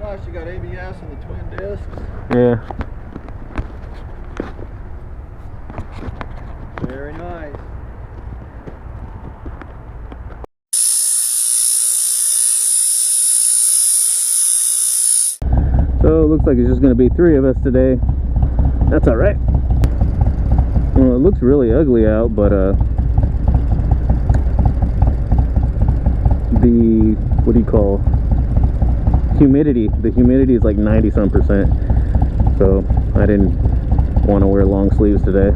nice. You got ABS and the twin discs. Yeah. Very nice. So it looks like it's just going to be 3 of us today. That's all right. Well, it looks really ugly out, but the, what do you call, humidity, the humidity is like 90-some%. So I didn't want to wear long sleeves today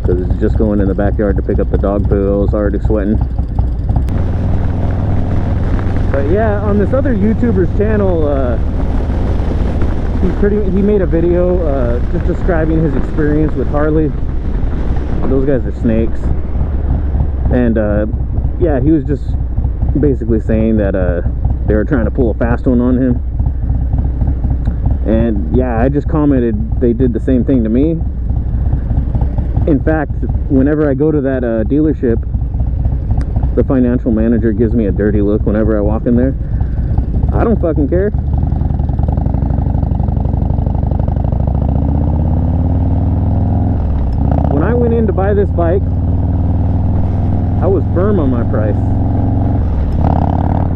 because it's just going in the backyard to pick up the dog poo. I was already sweating. But yeah, on this other YouTuber's channel, he made a video just describing his experience with Harley. Those guys are snakes. And yeah, he was just basically saying that they were trying to pull a fast one on him. And yeah, I just commented they did the same thing to me. In fact, whenever I go to that dealership, the financial manager gives me a dirty look whenever I walk in there. I don't fucking care. When I went in to buy this bike, I was firm on my price.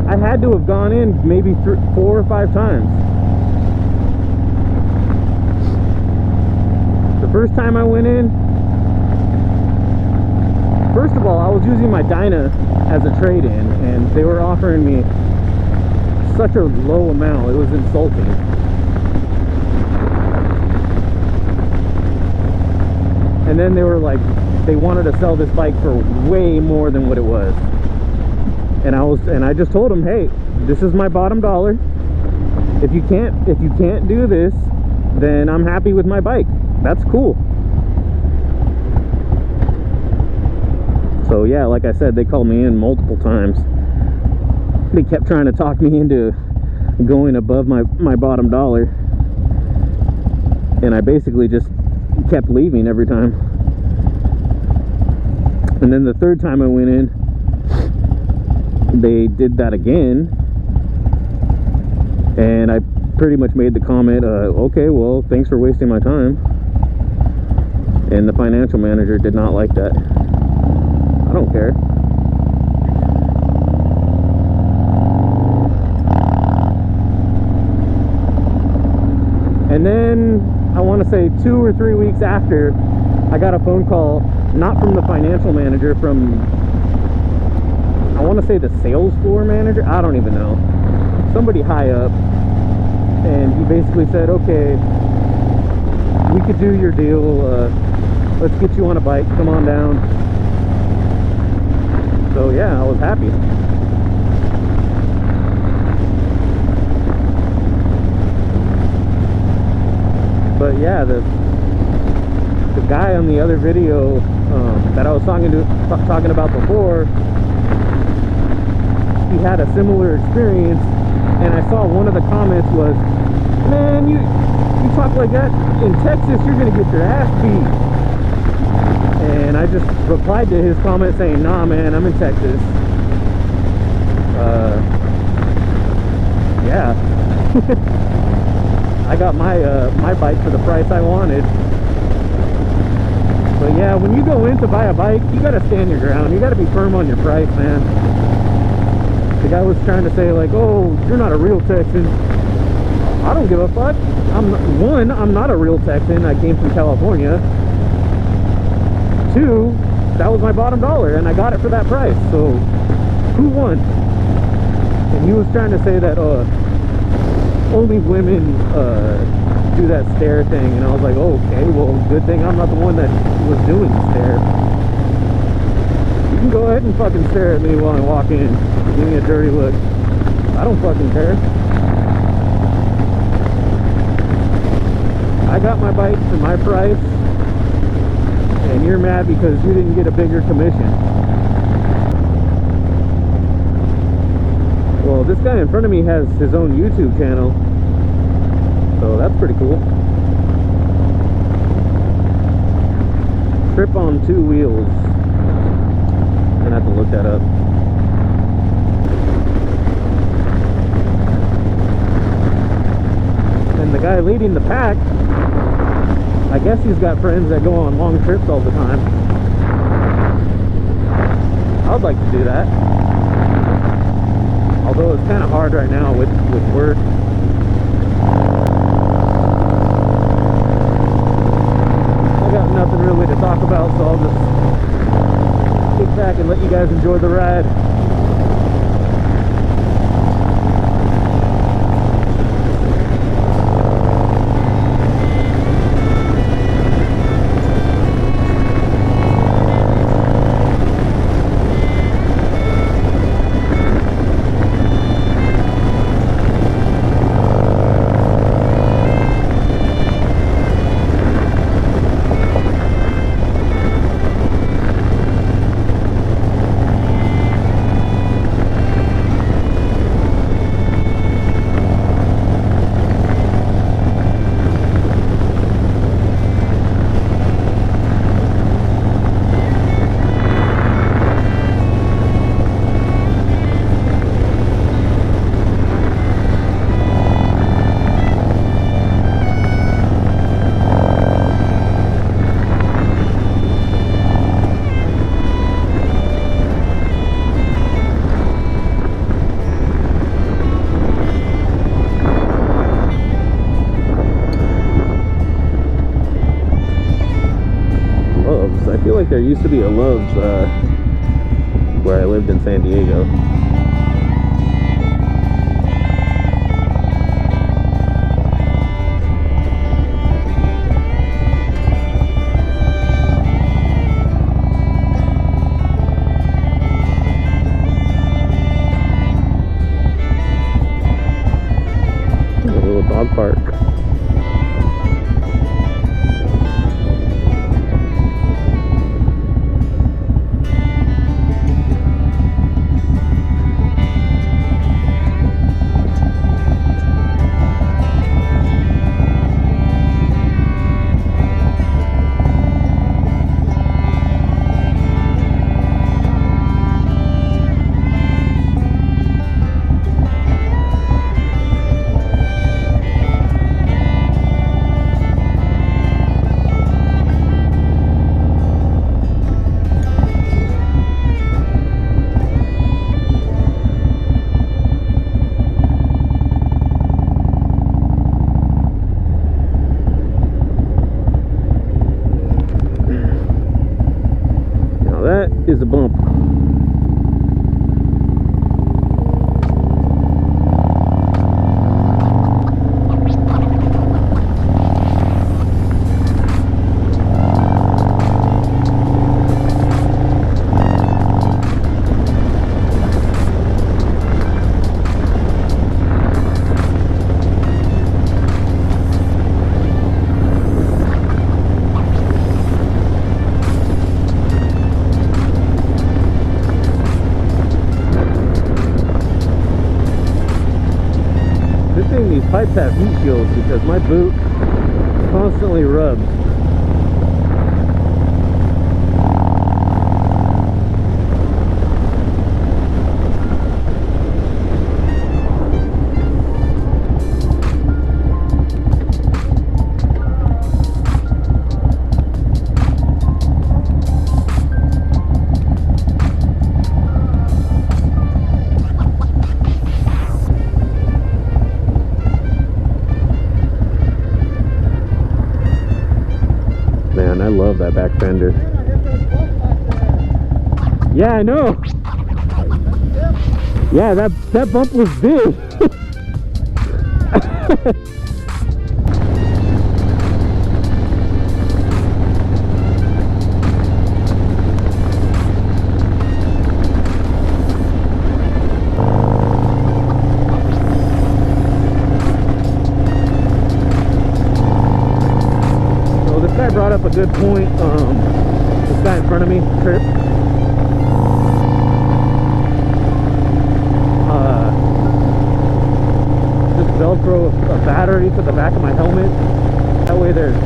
I had to have gone in maybe 4 or 5 times. The first time I went in, first of all, I was using my Dyna as a trade-in, and they were offering me such a low amount, it was insulting. And then they were like, they wanted to sell this bike for way more than what it was. And I just told them, hey, this is my bottom dollar. If you can't do this, then I'm happy with my bike. That's cool. So yeah, like I said, they called me in multiple times. They kept trying to talk me into going above my bottom dollar. And I basically just kept leaving every time. And then the third time I went in, they did that again. And I pretty much made the comment, okay, well, thanks for wasting my time. And the financial manager did not like that. I don't care. And then I want to say 2 or 3 weeks after, I got a phone call, not from the financial manager, from, I want to say the sales floor manager, I don't even know, somebody high up. And he basically said, okay, we could do your deal, let's get you on a bike, come on down. So yeah, I was happy. But yeah, the guy on the other video that I was talking about before, he had a similar experience, and I saw one of the comments was, man, you talk like that in Texas, you're gonna get your ass beat. And I just replied to his comment saying, nah man, I'm in Texas. Yeah. I got my bike for the price I wanted. But yeah, when you go in to buy a bike, you gotta stand your ground. You gotta be firm on your price, man. The guy was trying to say like, oh, you're not a real Texan. I don't give a fuck. I'm not a real Texan. I came from California. 2, that was my bottom dollar, and I got it for that price. So who won? And he was trying to say that only women do that stare thing, and I was like, oh, okay, well, good thing I'm not the one that was doing the stare. You can go ahead and fucking stare at me while I walk in, give me a dirty look. I don't fucking care. I got my bike for my price, and you're mad because you didn't get a bigger commission. Well, this guy in front of me has his own YouTube channel, so that's pretty cool. Trip on 2 wheels. I'm gonna have to look that up. And the guy leading the pack, I guess he's got friends that go on long trips all the time. I would like to do that. Although it's kind of hard right now with work. I got nothing really to talk about, so I'll just kick back and let you guys enjoy the ride. I feel like there used to be a Love's where I lived in San Diego. A little dog park. That is a bump. These pipes have heat shields because my boot constantly rubs. Man, I love that back fender. Yeah, I know. Yeah, that bump was big. This guy brought up a good point. This guy in front of me, Trip. Just Velcro a battery to the back of my helmet. That way there's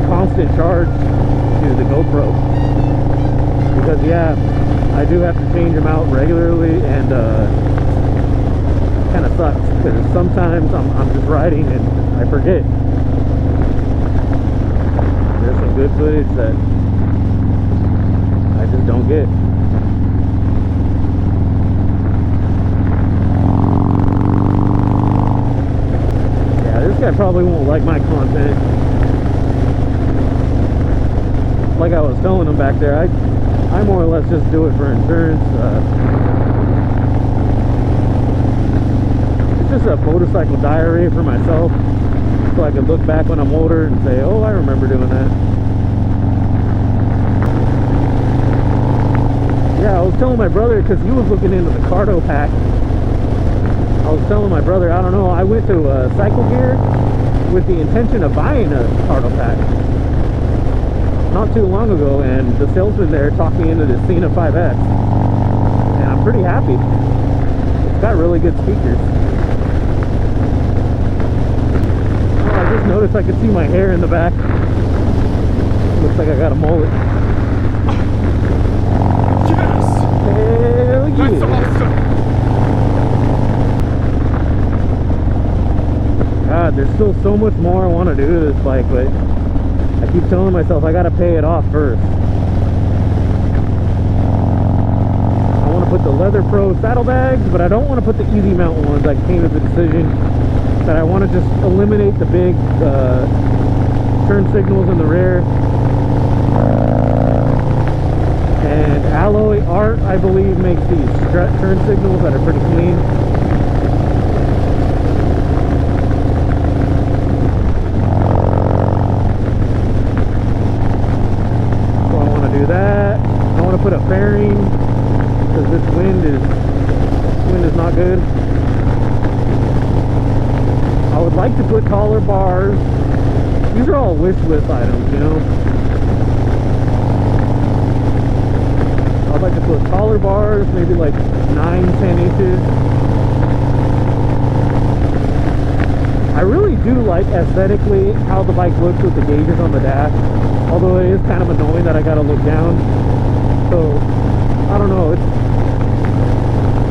constant charge to the GoPro. Because yeah, I do have to change them out regularly, and kind of sucks because sometimes I'm just riding and I forget. There's some good footage that I just don't get. Yeah, this guy probably won't like my content. Like I was telling him back there, I more or less just do it for insurance. It's just a motorcycle diary for myself, so I can look back when I'm older and say, oh, I remember doing that. Yeah, I was telling my brother, because he was looking into the Cardo pack. I was telling my brother, I don't know, I went to Cycle Gear with the intention of buying a Cardo pack not too long ago, and the salesman there talked me into the Cena 5S, and I'm pretty happy. It's got really good speakers. Oh, I just noticed I could see my hair in the back. Looks like I got a mullet. Yes! Hell yeah! That's awesome! God, there's still so much more I want to do to this bike, but I keep telling myself I gotta pay it off first. I want to put the Leather Pro saddlebags, but I don't want to put the easy mount ones. I came to the decision that I want to just eliminate the big turn signals in the rear. And Alloy Art, I believe, makes these strut turn signals that are pretty clean. That I want to put a fairing because this wind is not good. I would like to put taller bars. These are all wish list items, you know. I'd like to put taller bars, maybe like 9-10 inches. I really do like aesthetically how the bike looks with the gauges on the dash. Although it is kind of annoying that I gotta look down. So, I don't know,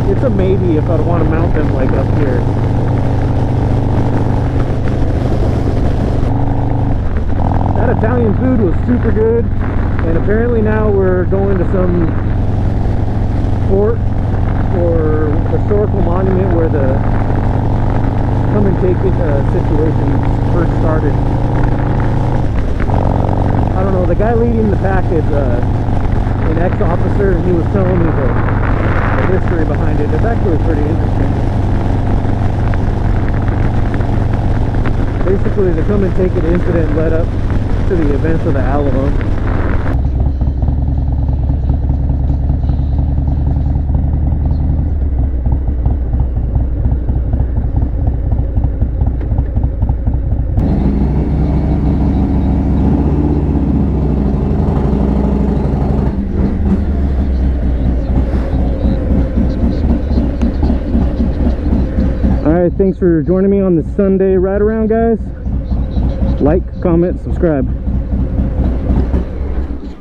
it's a maybe if I'd want to mount them like up here. That Italian food was super good, and apparently now we're going to some fort or historical monument where the come and take it situation first started. I don't know, the guy leading the pack is an ex-officer, and he was telling me the history behind it. It's actually pretty interesting. Basically, the come and take it incident led up to the events of the Alamo. Thanks for joining me on this Sunday ride around, guys. Like, comment, subscribe.